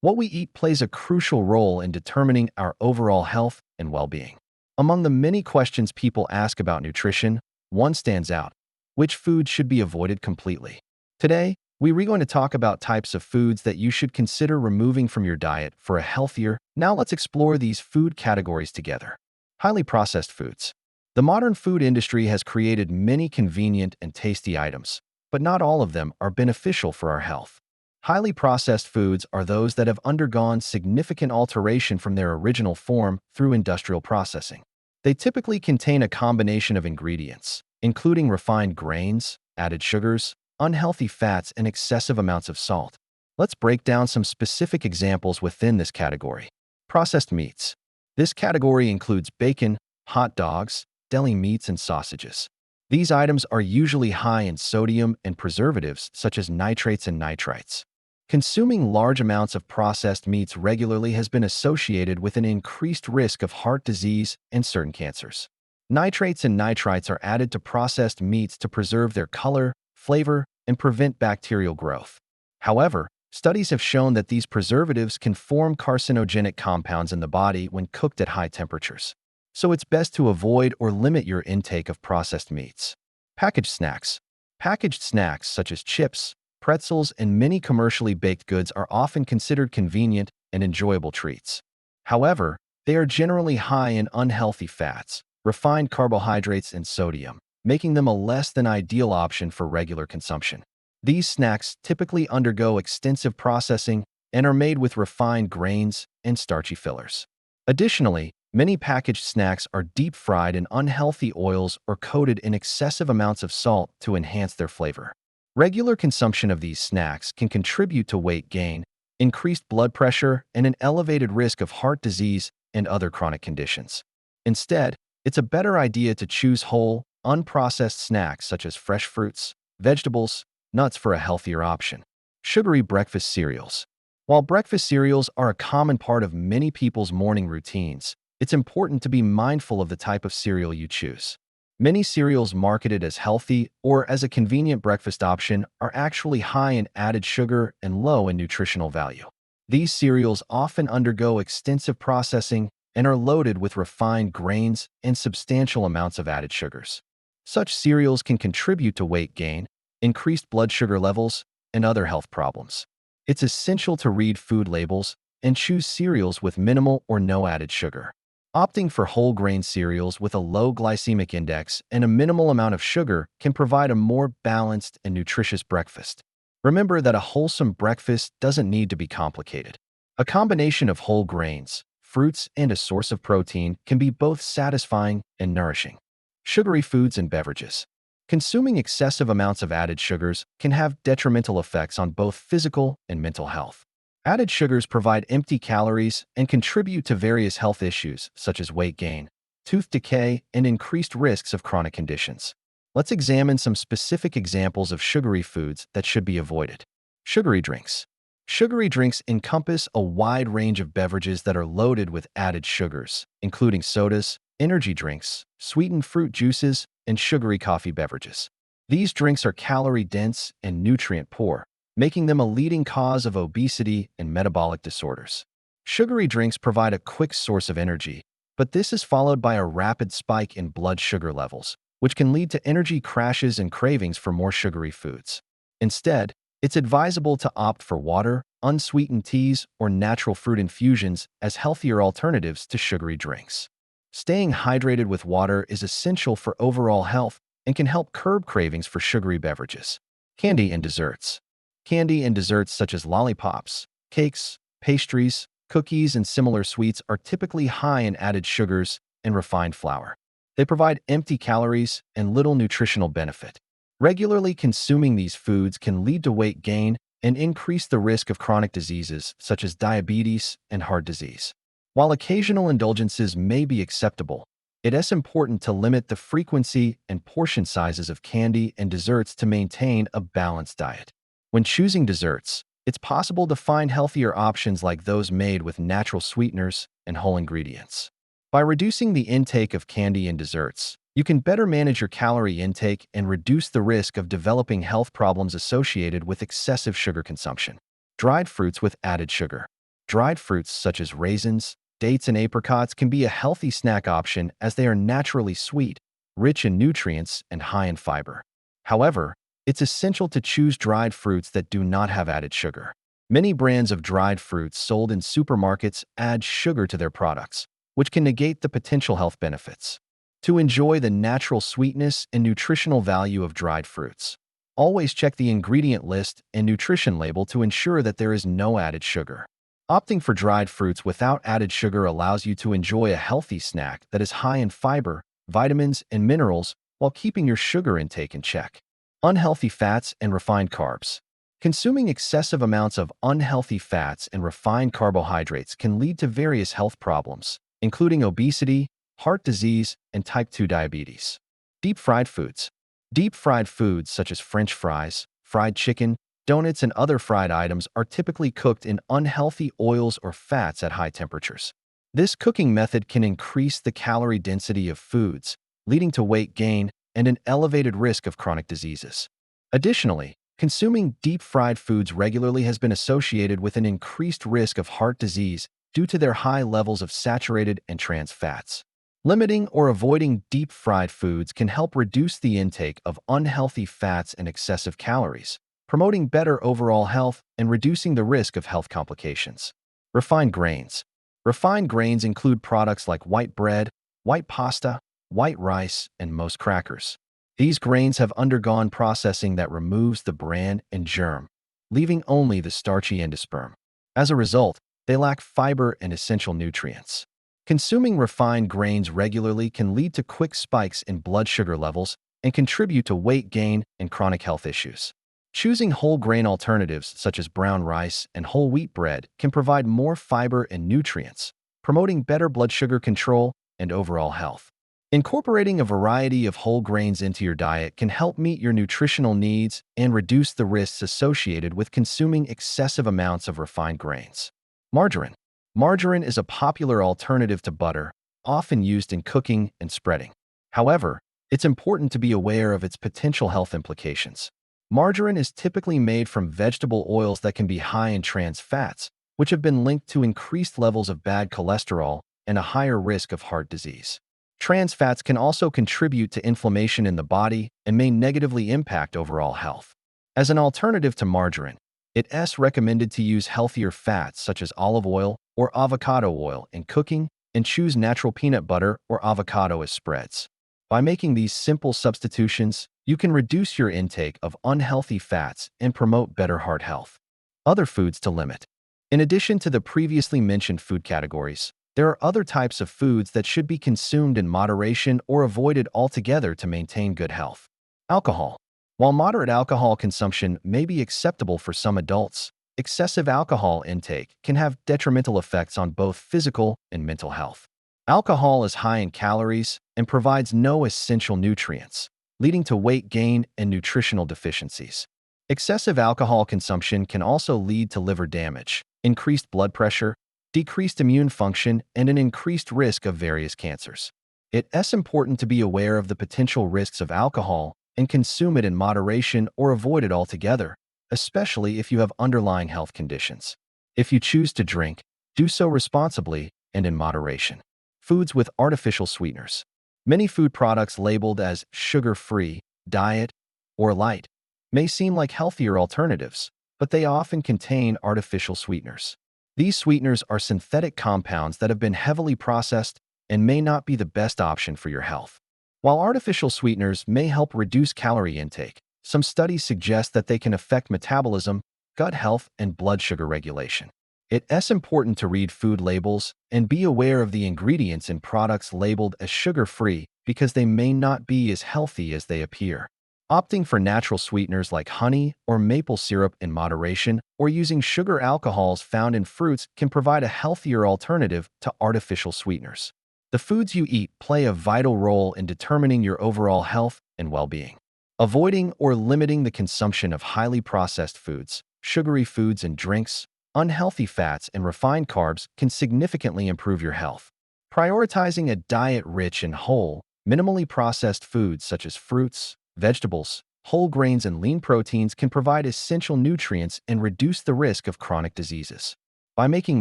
What we eat plays a crucial role in determining our overall health and well-being. Among the many questions people ask about nutrition, one stands out: which foods should be avoided completely? Today, we're going to talk about types of foods that you should consider removing from your diet for a healthier. Now let's explore these food categories together. Highly processed foods. The modern food industry has created many convenient and tasty items, but not all of them are beneficial for our health. Highly processed foods are those that have undergone significant alteration from their original form through industrial processing. They typically contain a combination of ingredients, including refined grains, added sugars, unhealthy fats, and excessive amounts of salt. Let's break down some specific examples within this category. Processed meats. This category includes bacon, hot dogs, deli meats, and sausages. These items are usually high in sodium and preservatives such as nitrates and nitrites. Consuming large amounts of processed meats regularly has been associated with an increased risk of heart disease and certain cancers. Nitrates and nitrites are added to processed meats to preserve their color, flavor, and prevent bacterial growth. However, studies have shown that these preservatives can form carcinogenic compounds in the body when cooked at high temperatures. So it's best to avoid or limit your intake of processed meats. Packaged snacks. Packaged snacks such as chips, pretzels, and many commercially baked goods are often considered convenient and enjoyable treats. However, they are generally high in unhealthy fats, refined carbohydrates, and sodium, making them a less than ideal option for regular consumption. These snacks typically undergo extensive processing and are made with refined grains and starchy fillers. Additionally, many packaged snacks are deep-fried in unhealthy oils or coated in excessive amounts of salt to enhance their flavor. Regular consumption of these snacks can contribute to weight gain, increased blood pressure, and an elevated risk of heart disease and other chronic conditions. Instead, it's a better idea to choose whole, unprocessed snacks such as fresh fruits, vegetables, nuts for a healthier option. Sugary breakfast cereals. While breakfast cereals are a common part of many people's morning routines, it's important to be mindful of the type of cereal you choose. Many cereals marketed as healthy or as a convenient breakfast option are actually high in added sugar and low in nutritional value. These cereals often undergo extensive processing and are loaded with refined grains and substantial amounts of added sugars. Such cereals can contribute to weight gain, increased blood sugar levels, and other health problems. It's essential to read food labels and choose cereals with minimal or no added sugar. Opting for whole grain cereals with a low glycemic index and a minimal amount of sugar can provide a more balanced and nutritious breakfast. Remember that a wholesome breakfast doesn't need to be complicated. A combination of whole grains, fruits, and a source of protein can be both satisfying and nourishing. Sugary foods and beverages. Consuming excessive amounts of added sugars can have detrimental effects on both physical and mental health. Added sugars provide empty calories and contribute to various health issues such as weight gain, tooth decay, and increased risks of chronic conditions. Let's examine some specific examples of sugary foods that should be avoided. Sugary drinks. Sugary drinks encompass a wide range of beverages that are loaded with added sugars, including sodas, energy drinks, sweetened fruit juices, and sugary coffee beverages. These drinks are calorie-dense and nutrient-poor, making them a leading cause of obesity and metabolic disorders. Sugary drinks provide a quick source of energy, but this is followed by a rapid spike in blood sugar levels, which can lead to energy crashes and cravings for more sugary foods. Instead, it's advisable to opt for water, unsweetened teas, or natural fruit infusions as healthier alternatives to sugary drinks. Staying hydrated with water is essential for overall health and can help curb cravings for sugary beverages. Candy and desserts. Candy and desserts such as lollipops, cakes, pastries, cookies, and similar sweets are typically high in added sugars and refined flour. They provide empty calories and little nutritional benefit. Regularly consuming these foods can lead to weight gain and increase the risk of chronic diseases such as diabetes and heart disease. While occasional indulgences may be acceptable, it is important to limit the frequency and portion sizes of candy and desserts to maintain a balanced diet. When choosing desserts, it's possible to find healthier options like those made with natural sweeteners and whole ingredients. By reducing the intake of candy and desserts, you can better manage your calorie intake and reduce the risk of developing health problems associated with excessive sugar consumption. Dried fruits with added sugar. Dried fruits such as raisins, dates, and apricots can be a healthy snack option as they are naturally sweet, rich in nutrients, and high in fiber. However, it's essential to choose dried fruits that do not have added sugar. Many brands of dried fruits sold in supermarkets add sugar to their products, which can negate the potential health benefits. To enjoy the natural sweetness and nutritional value of dried fruits, always check the ingredient list and nutrition label to ensure that there is no added sugar. Opting for dried fruits without added sugar allows you to enjoy a healthy snack that is high in fiber, vitamins, and minerals while keeping your sugar intake in check. Unhealthy fats and refined carbs. Consuming excessive amounts of unhealthy fats and refined carbohydrates can lead to various health problems, including obesity, heart disease, and type 2 diabetes. Deep fried foods. Deep fried foods such as French fries, fried chicken, donuts, and other fried items are typically cooked in unhealthy oils or fats at high temperatures. This cooking method can increase the calorie density of foods, leading to weight gain and an elevated risk of chronic diseases. Additionally, consuming deep-fried foods regularly has been associated with an increased risk of heart disease due to their high levels of saturated and trans fats. Limiting or avoiding deep-fried foods can help reduce the intake of unhealthy fats and excessive calories, promoting better overall health and reducing the risk of health complications. Refined grains. Refined grains include products like white bread, white pasta, white rice, and most crackers. These grains have undergone processing that removes the bran and germ, leaving only the starchy endosperm. As a result, they lack fiber and essential nutrients. Consuming refined grains regularly can lead to quick spikes in blood sugar levels and contribute to weight gain and chronic health issues. Choosing whole grain alternatives such as brown rice and whole wheat bread can provide more fiber and nutrients, promoting better blood sugar control and overall health. Incorporating a variety of whole grains into your diet can help meet your nutritional needs and reduce the risks associated with consuming excessive amounts of refined grains. Margarine. Margarine is a popular alternative to butter, often used in cooking and spreading. However, it's important to be aware of its potential health implications. Margarine is typically made from vegetable oils that can be high in trans fats, which have been linked to increased levels of bad cholesterol and a higher risk of heart disease. Trans fats can also contribute to inflammation in the body and may negatively impact overall health. As an alternative to margarine, it's recommended to use healthier fats such as olive oil or avocado oil in cooking and choose natural peanut butter or avocado as spreads. By making these simple substitutions, you can reduce your intake of unhealthy fats and promote better heart health. Other foods to limit. In addition to the previously mentioned food categories, there are other types of foods that should be consumed in moderation or avoided altogether to maintain good health. Alcohol. While moderate alcohol consumption may be acceptable for some adults, excessive alcohol intake can have detrimental effects on both physical and mental health. Alcohol is high in calories and provides no essential nutrients, leading to weight gain and nutritional deficiencies. Excessive alcohol consumption can also lead to liver damage, increased blood pressure, decreased immune function, and an increased risk of various cancers. It's important to be aware of the potential risks of alcohol and consume it in moderation or avoid it altogether, especially if you have underlying health conditions. If you choose to drink, do so responsibly and in moderation. Foods with artificial sweeteners. Many food products labeled as sugar-free, diet, or light may seem like healthier alternatives, but they often contain artificial sweeteners. These sweeteners are synthetic compounds that have been heavily processed and may not be the best option for your health. While artificial sweeteners may help reduce calorie intake, some studies suggest that they can affect metabolism, gut health, and blood sugar regulation. It's important to read food labels and be aware of the ingredients in products labeled as sugar-free because they may not be as healthy as they appear. Opting for natural sweeteners like honey or maple syrup in moderation or using sugar alcohols found in fruits can provide a healthier alternative to artificial sweeteners. The foods you eat play a vital role in determining your overall health and well-being. Avoiding or limiting the consumption of highly processed foods, sugary foods and drinks, unhealthy fats, and refined carbs can significantly improve your health. Prioritizing a diet rich in whole, minimally processed foods such as fruits, vegetables, whole grains, and lean proteins can provide essential nutrients and reduce the risk of chronic diseases. By making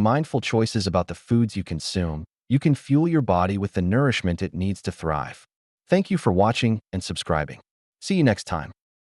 mindful choices about the foods you consume, you can fuel your body with the nourishment it needs to thrive. Thank you for watching and subscribing. See you next time.